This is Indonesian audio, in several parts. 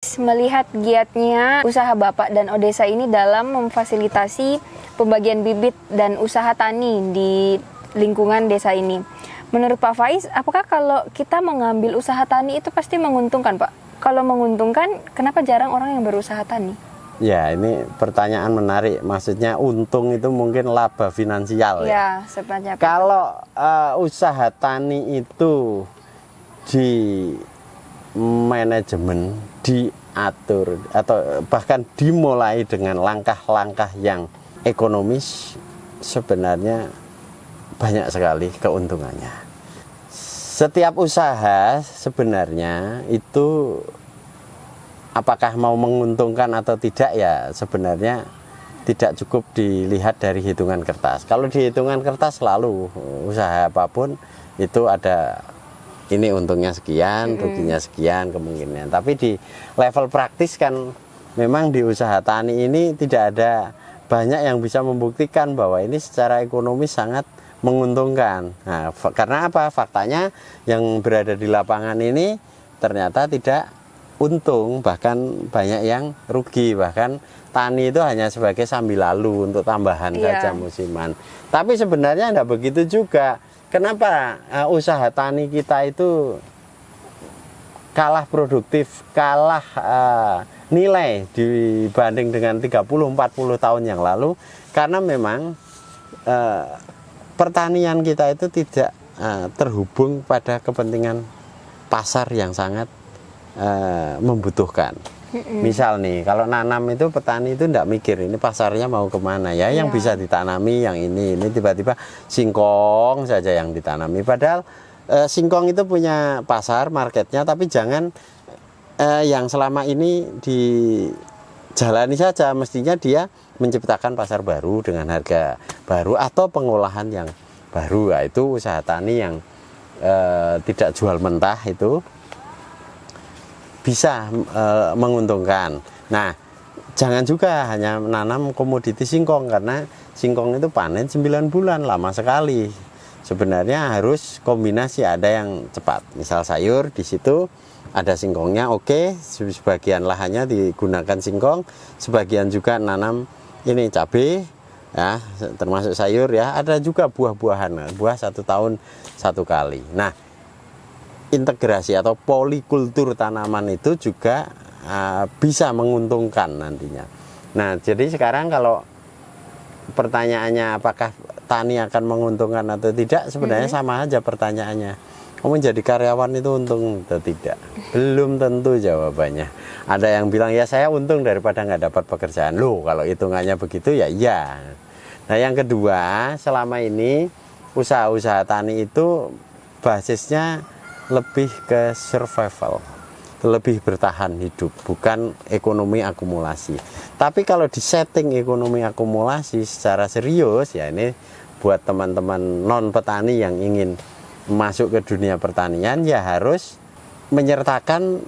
Melihat giatnya usaha Bapak dan Odesa ini dalam memfasilitasi pembagian bibit dan usaha tani di lingkungan desa ini. Menurut Pak Faiz, apakah kalau kita mengambil usaha tani itu pasti menguntungkan, Pak? Kalau menguntungkan, kenapa jarang orang yang berusaha tani? Ya, ini pertanyaan menarik. Maksudnya untung itu mungkin laba finansial. Ya, sebenarnya. Kalau usaha tani itu di manajemen, diatur, atau bahkan dimulai dengan langkah-langkah yang ekonomis, sebenarnya banyak sekali keuntungannya. Setiap usaha sebenarnya itu apakah mau menguntungkan atau tidak, ya sebenarnya tidak cukup dilihat dari hitungan kertas. Kalau di hitungan kertas selalu usaha apapun itu ada ini untungnya sekian, ruginya sekian kemungkinan. Tapi di level praktis kan memang di usaha tani ini tidak ada banyak yang bisa membuktikan bahwa ini secara ekonomis sangat menguntungkan. Nah, karena apa? Faktanya yang berada di lapangan ini ternyata tidak untung, bahkan banyak yang rugi. Bahkan tani itu hanya sebagai sambil lalu untuk tambahan saja musiman. Tapi sebenarnya tidak begitu juga. Kenapa usaha tani kita itu kalah produktif, kalah nilai dibanding dengan 30-40 tahun yang lalu? Karena memang pertanian kita itu tidak terhubung pada kepentingan pasar yang sangat membutuhkan. Misal nih, kalau nanam itu petani itu tidak mikir ini pasarnya mau kemana ya, yang bisa ditanami yang ini tiba-tiba singkong saja yang ditanami. Padahal singkong itu punya pasar marketnya, tapi jangan yang selama ini dijalani saja. Mestinya dia menciptakan pasar baru dengan harga baru atau pengolahan yang baru. Nah, itu usaha tani yang tidak jual mentah itu bisa menguntungkan. Nah, jangan juga hanya menanam komoditi singkong, karena singkong itu panen 9 bulan, lama sekali. Sebenarnya harus kombinasi, ada yang cepat. Misal sayur, di situ ada singkongnya, oke, sebagian lahannya digunakan singkong, sebagian juga nanam ini cabai, ya, termasuk sayur ya. Ada juga buah-buahan, buah 1 tahun 1 kali. Nah, integrasi atau polikultur tanaman itu juga bisa menguntungkan nantinya. Nah, jadi sekarang kalau pertanyaannya apakah tani akan menguntungkan atau tidak, sebenarnya sama aja pertanyaannya. Kamu jadi karyawan itu untung atau tidak? Belum tentu jawabannya. Ada yang bilang ya saya untung daripada nggak dapat pekerjaan. Loh, kalau hitungannya begitu ya iya. Nah, yang kedua, selama ini usaha-usaha tani itu basisnya lebih ke survival, lebih bertahan hidup, bukan ekonomi akumulasi. Tapi kalau di setting ekonomi akumulasi secara serius, ya ini buat teman-teman non petani yang ingin masuk ke dunia pertanian, ya harus menyertakan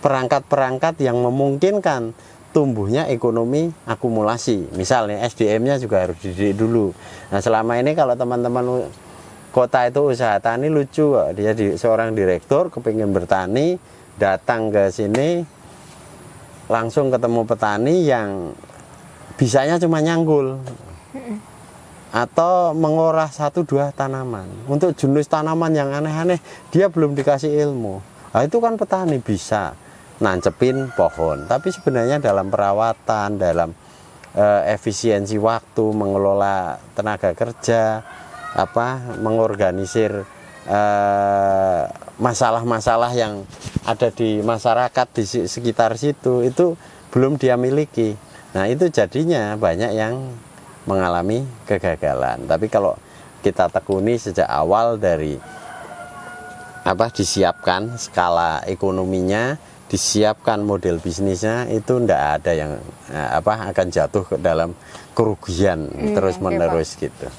perangkat-perangkat yang memungkinkan tumbuhnya ekonomi akumulasi. Misalnya SDM-nya juga harus dididik dulu. Nah, selama ini kalau teman-teman kota itu usaha tani lucu, dia seorang direktur kepingin bertani, datang ke sini langsung ketemu petani yang bisanya cuma nyanggul atau mengolah 1-2 tanaman. Untuk jenis tanaman yang aneh-aneh dia belum dikasih ilmu. Nah, itu kan petani bisa nancepin pohon, tapi sebenarnya dalam perawatan, dalam efisiensi waktu, mengelola tenaga kerja, mengorganisir masalah-masalah yang ada di masyarakat di sekitar situ, itu belum dia miliki. Nah, itu jadinya banyak yang mengalami kegagalan. Tapi kalau kita tekuni sejak awal dari disiapkan skala ekonominya, disiapkan model bisnisnya, itu tidak ada yang akan jatuh ke dalam kerugian terus menerus gitu.